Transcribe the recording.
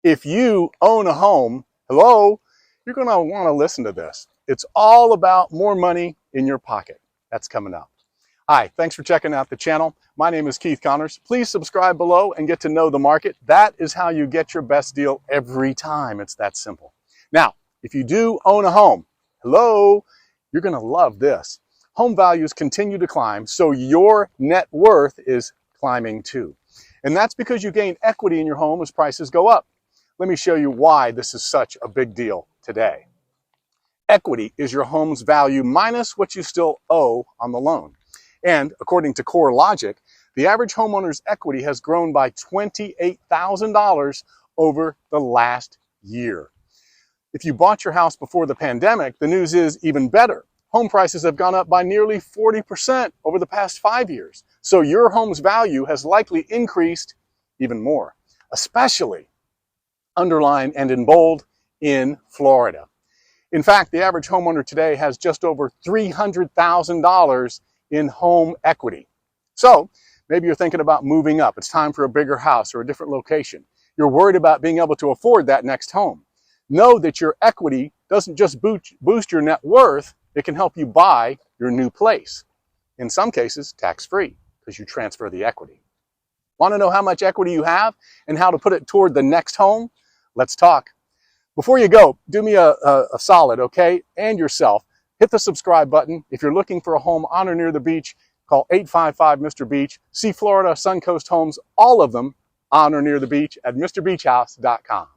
If you own a home, hello, you're going to want to listen to this. It's all about more money in your pocket. That's coming up. Hi, thanks for checking out the channel. My name is Keith Connors. Please subscribe below and get to know the market. That is how you get your best deal every time. It's that simple. Now, if you do own a home, hello, you're going to love this. Home values continue to climb, so your net worth is climbing too. And that's because you gain equity in your home as prices go up. Let me show you why this is such a big deal today. Equity is your home's value minus what you still owe on the loan. And according to Core Logic, the average homeowner's equity has grown by $28,000 over the last year. If you bought your house before the pandemic, the news is even better. Home prices have gone up by nearly 40% over the past 5 years. So your home's value has likely increased even more, especially, underlined and in bold, in Florida. In fact, the average homeowner today has just over $300,000 in home equity. So maybe you're thinking about moving up. It's time for a bigger house or a different location. You're worried about being able to afford that next home. Know that your equity doesn't just boost your net worth, it can help you buy your new place. In some cases, tax-free, because you transfer the equity. Want to know how much equity you have and how to put it toward the next home? Let's talk. Before you go, do me a solid, okay? And yourself. Hit the subscribe button. If you're looking for a home on or near the beach, call 855-MR-BEACH. See Florida, Suncoast homes, all of them on or near the beach at MrBeachHouse.com.